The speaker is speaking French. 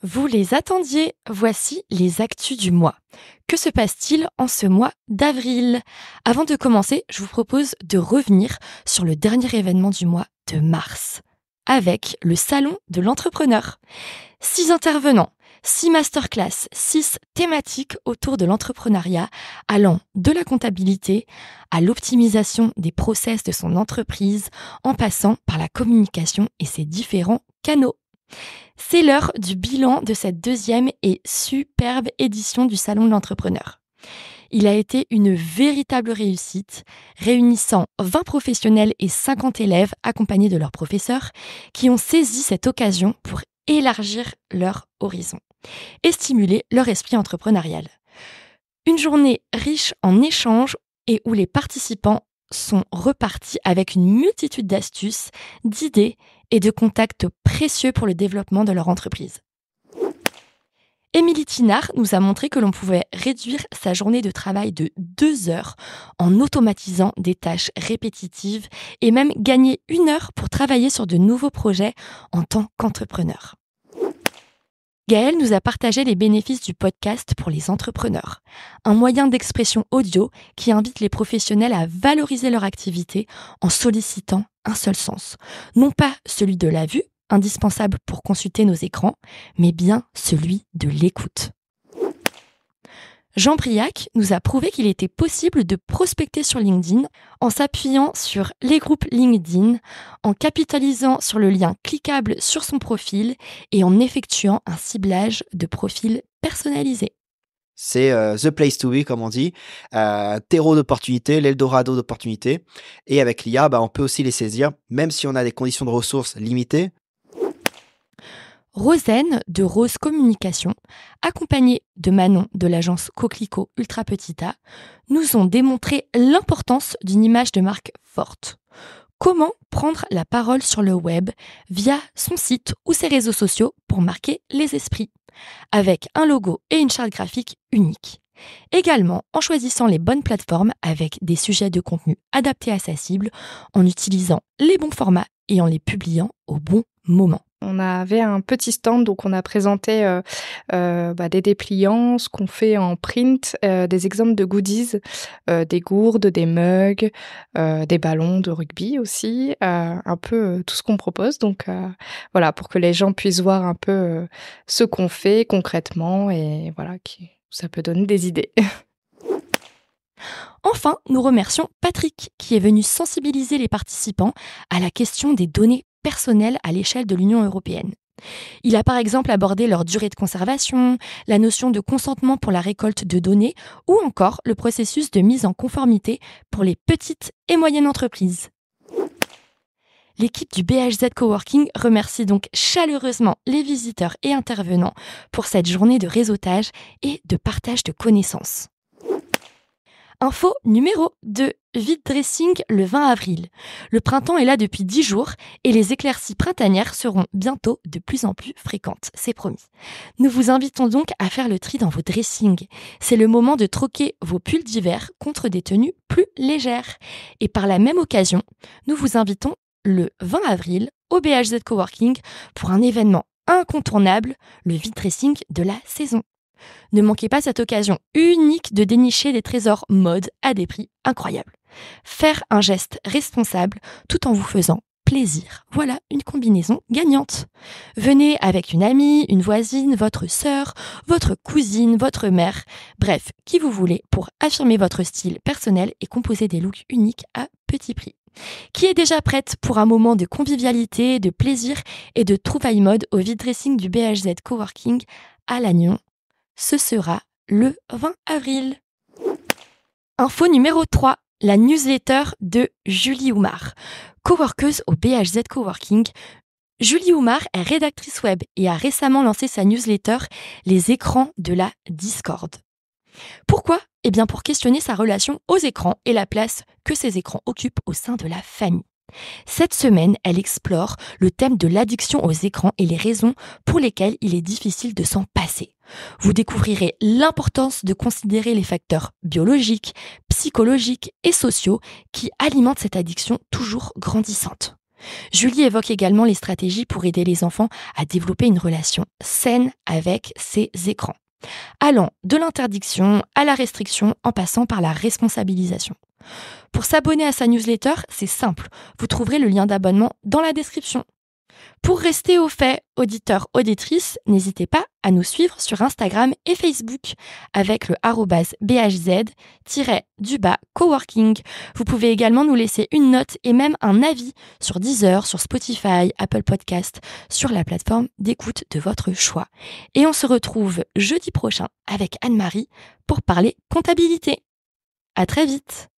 Vous les attendiez, voici les actus du mois. Que se passe-t-il en ce mois d'avril ? Avant de commencer, je vous propose de revenir sur le dernier événement du mois de mars, avec le Salon de l'entrepreneur. 6 intervenants, 6 masterclass, 6 thématiques autour de l'entrepreneuriat, allant de la comptabilité à l'optimisation des process de son entreprise, en passant par la communication et ses différents canaux. C'est l'heure du bilan de cette deuxième et superbe édition du Salon de l'entrepreneur. Il a été une véritable réussite, réunissant 20 professionnels et 50 élèves accompagnés de leurs professeurs qui ont saisi cette occasion pour élargir leur horizon et stimuler leur esprit entrepreneurial. Une journée riche en échanges et où les participants sont repartis avec une multitude d'astuces, d'idées et de contacts précieux pour le développement de leur entreprise. Émilie Thinard nous a montré que l'on pouvait réduire sa journée de travail de 2 heures en automatisant des tâches répétitives et même gagner 1 heure pour travailler sur de nouveaux projets en tant qu'entrepreneur. Gaëlle nous a partagé les bénéfices du podcast pour les entrepreneurs, un moyen d'expression audio qui invite les professionnels à valoriser leur activité en sollicitant un seul sens. Non pas celui de la vue, indispensable pour consulter nos écrans, mais bien celui de l'écoute. Jean Briac nous a prouvé qu'il était possible de prospecter sur LinkedIn en s'appuyant sur les groupes LinkedIn, en capitalisant sur le lien cliquable sur son profil et en effectuant un ciblage de profil personnalisé. C'est the place to be, comme on dit, terreau d'opportunités, l'Eldorado d'opportunités. Et avec l'IA, on peut aussi les saisir, même si on a des conditions de ressources limitées. Rosen de Rose Communication, accompagnée de Manon de l'agence Coquelicot Ultra Petita, nous ont démontré l'importance d'une image de marque forte. Comment prendre la parole sur le web via son site ou ses réseaux sociaux pour marquer les esprits, avec un logo et une charte graphique unique. Également en choisissant les bonnes plateformes avec des sujets de contenu adaptés à sa cible, en utilisant les bons formats et en les publiant au bon moment. On avait un petit stand, donc on a présenté des dépliants, ce qu'on fait en print, des exemples de goodies, des gourdes, des mugs, des ballons de rugby aussi, un peu tout ce qu'on propose. Donc voilà, pour que les gens puissent voir un peu ce qu'on fait concrètement et voilà, ça peut donner des idées. Enfin, nous remercions Patrick qui est venu sensibiliser les participants à la question des données personnelles à l'échelle de l'Union européenne. Il a par exemple abordé leur durée de conservation, la notion de consentement pour la récolte de données ou encore le processus de mise en conformité pour les petites et moyennes entreprises. L'équipe du BHZ Coworking remercie donc chaleureusement les visiteurs et intervenants pour cette journée de réseautage et de partage de connaissances. Info numéro 2, vide dressing le 20 avril. Le printemps est là depuis 10 jours et les éclaircies printanières seront bientôt de plus en plus fréquentes, c'est promis. Nous vous invitons donc à faire le tri dans vos dressings. C'est le moment de troquer vos pulls d'hiver contre des tenues plus légères. Et par la même occasion, nous vous invitons le 20 avril au BHZ Coworking pour un événement incontournable, le vide dressing de la saison. Ne manquez pas cette occasion unique de dénicher des trésors mode à des prix incroyables. Faire un geste responsable tout en vous faisant plaisir. Voilà une combinaison gagnante. Venez avec une amie, une voisine, votre sœur, votre cousine, votre mère, bref, qui vous voulez pour affirmer votre style personnel et composer des looks uniques à petit prix. Qui est déjà prête pour un moment de convivialité, de plaisir et de trouvailles mode au vide dressing du BHZ Coworking à Lannion. Ce sera le 20 avril. Info numéro 3, la newsletter de Julie Oumar. Coworkeuse au BHZ Coworking, Julie Oumar est rédactrice web et a récemment lancé sa newsletter Les écrans de la Discord. Pourquoi ? Eh bien pour questionner sa relation aux écrans et la place que ces écrans occupent au sein de la famille. Cette semaine, elle explore le thème de l'addiction aux écrans et les raisons pour lesquelles il est difficile de s'en passer. Vous découvrirez l'importance de considérer les facteurs biologiques, psychologiques et sociaux qui alimentent cette addiction toujours grandissante. Julie évoque également les stratégies pour aider les enfants à développer une relation saine avec ces écrans, allant de l'interdiction à la restriction en passant par la responsabilisation. Pour s'abonner à sa newsletter, c'est simple, vous trouverez le lien d'abonnement dans la description. Pour rester au fait, auditeurs, auditrices, n'hésitez pas à nous suivre sur Instagram et Facebook avec le @BHZ-coworking. Vous pouvez également nous laisser une note et même un avis sur Deezer, sur Spotify, Apple Podcast, sur la plateforme d'écoute de votre choix. Et on se retrouve jeudi prochain avec Anne-Marie pour parler comptabilité. À très vite!